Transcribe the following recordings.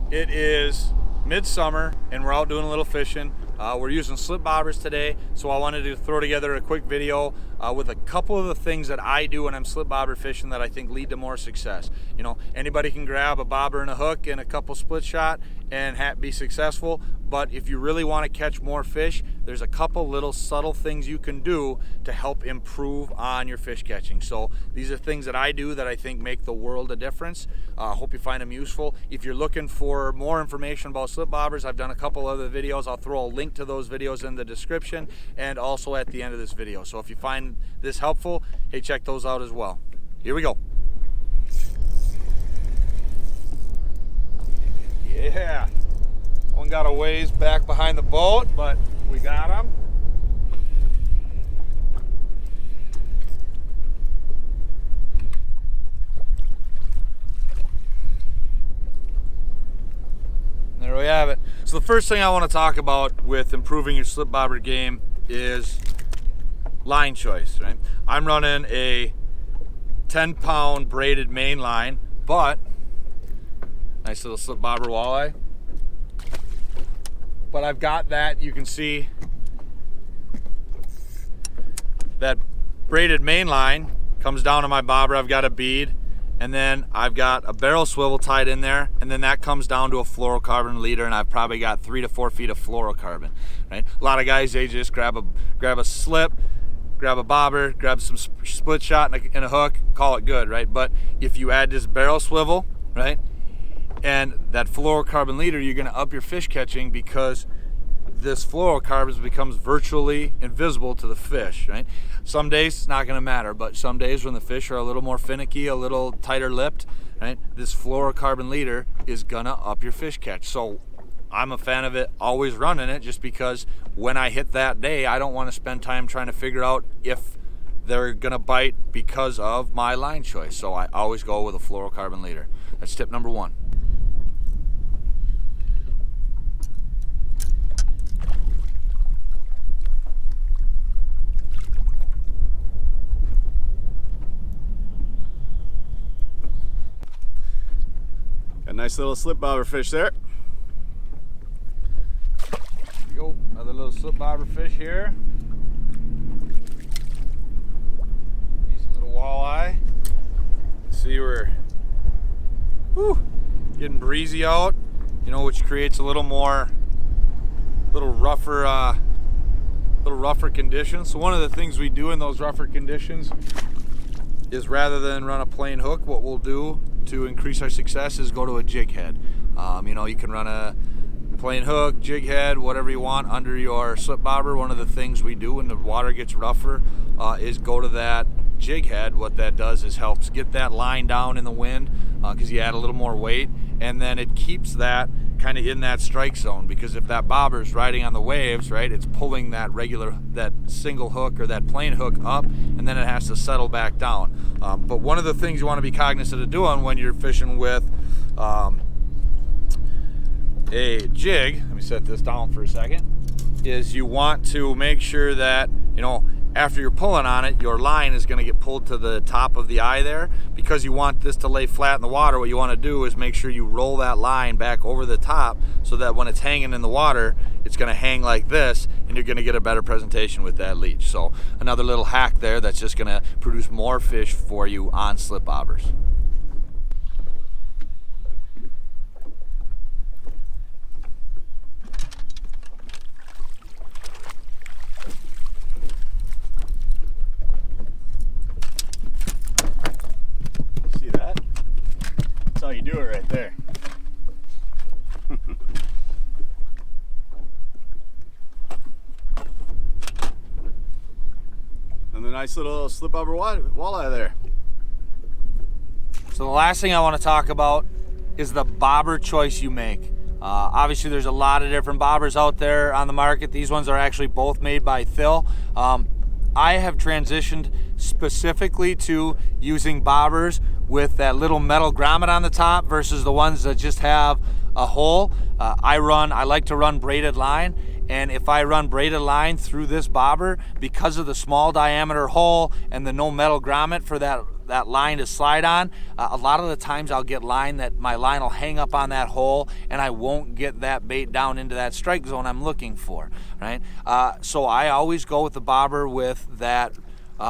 It is midsummer and we're out doing a little fishing. We're using slip bobbers today, so I wanted to throw together a quick video with a couple of the things that I do when I'm slip bobber fishing that I think lead to more success. You know, anybody can grab a bobber and a hook and a couple split shot and be successful, but if you really want to catch more fish, there's a couple little subtle things you can do to help improve on your fish catching. So these are things that I do that I think make the world a difference. Hope you find them useful. If you're looking for more information about slip bobbers, I've done a couple other videos. I'll throw a link to those videos in the description and also at the end of this video. So if you find this helpful, hey, check those out as well. Here we go. Yeah, one got a ways back behind the boat, but we got him. There we have it. So the first thing I want to talk about with improving your slip bobber game is line choice, right? I'm running a 10-pound braided main line, but nice little slip bobber walleye. But I've got that, you can see that braided main line comes down to my bobber. I've got a bead, and then I've got a barrel swivel tied in there, and then that comes down to a fluorocarbon leader, and I've probably got 3 to 4 feet of fluorocarbon, right? A lot of guys, they just grab a slip, grab a bobber, grab some split shot and a hook, call it good, right? But if you add this barrel swivel, right, and that fluorocarbon leader, you're gonna up your fish catching because this fluorocarbon becomes virtually invisible to the fish, right? Some days it's not gonna matter, but some days when the fish are a little more finicky, a little tighter lipped, right, this fluorocarbon leader is gonna up your fish catch. So I'm a fan of it, always running it, just because when I hit that day, I don't wanna spend time trying to figure out if they're gonna bite because of my line choice. So I always go with a fluorocarbon leader. That's tip number 1. Got a nice little slip bobber fish there. There we go, another little slip bobber fish here. Decent little walleye. See, we're getting breezy out, you know, which creates a little rougher conditions. So one of the things we do in those rougher conditions is, rather than run a plain hook, what we'll do to increase our success is go to a jig head. You know, you can run a plain hook, jig head, whatever you want under your slip bobber. One of the things we do when the water gets rougher is go to that jig head. What that does is helps get that line down in the wind because you add a little more weight, and then it keeps that kind of in that strike zone, because if that bobber's riding on the waves, right, it's pulling that single hook or that plain hook up, and then it has to settle back down. But one of the things you want to be cognizant of doing when you're fishing with a jig, let me set this down for a second, is you want to make sure that, you know, after you're pulling on it, your line is going to get pulled to the top of the eye there. Because you want this to lay flat in the water, what you want to do is make sure you roll that line back over the top so that when it's hanging in the water, it's going to hang like this, and you're going to get a better presentation with that leech. So another little hack there that's just going to produce more fish for you on slip bobbers. That's how you do it right there. And the nice little slip bobber walleye there. So the last thing I want to talk about is the bobber choice you make. Obviously there's a lot of different bobbers out there on the market. These ones are actually both made by Phil. I have transitioned specifically to using bobbers with that little metal grommet on the top versus the ones that just have a hole. I like to run braided line, and if I run braided line through this bobber, because of the small diameter hole and the no metal grommet for that that line to slide on. A lot of the times I'll get line that my line will hang up on that hole and I won't get that bait down into that strike zone I'm looking for, right? So I always go with the bobber with that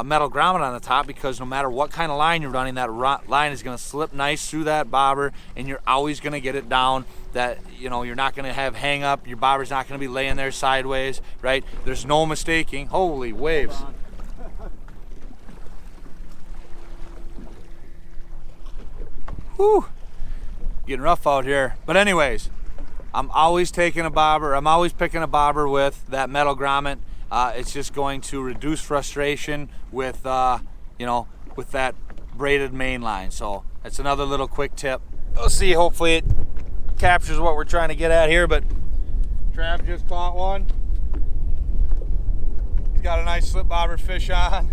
metal grommet on the top, because no matter what kind of line you're running, that line is going to slip nice through that bobber, and you're always going to get it down. That, you know, you're not going to have hang up. Your bobber's not going to be laying there sideways, right? There's no mistaking. Holy waves. Whew. Getting rough out here. But anyways, I'm always taking a bobber. I'm always picking a bobber with that metal grommet. It's just going to reduce frustration with, you know, with that braided main line. So that's another little quick tip. We'll see, hopefully it captures what we're trying to get at here, but Trav just caught one. He's got a nice slip bobber fish on.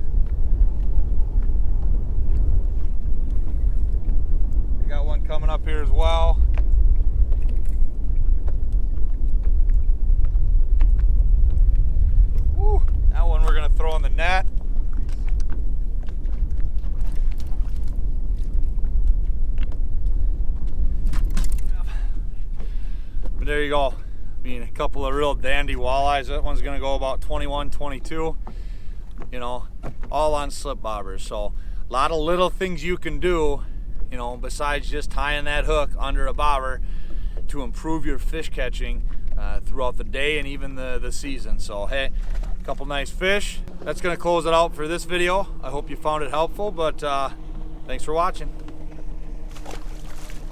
We got one coming up here as well. Woo, that one we're gonna throw in the net. But there you go. I mean, a couple of real dandy walleyes. That one's gonna go about 21, 22. You know, all on slip bobbers. So a lot of little things you can do, you know, besides just tying that hook under a bobber to improve your fish catching throughout the day and even the season. So hey, a couple nice fish. That's gonna close it out for this video. I hope you found it helpful, but thanks for watching.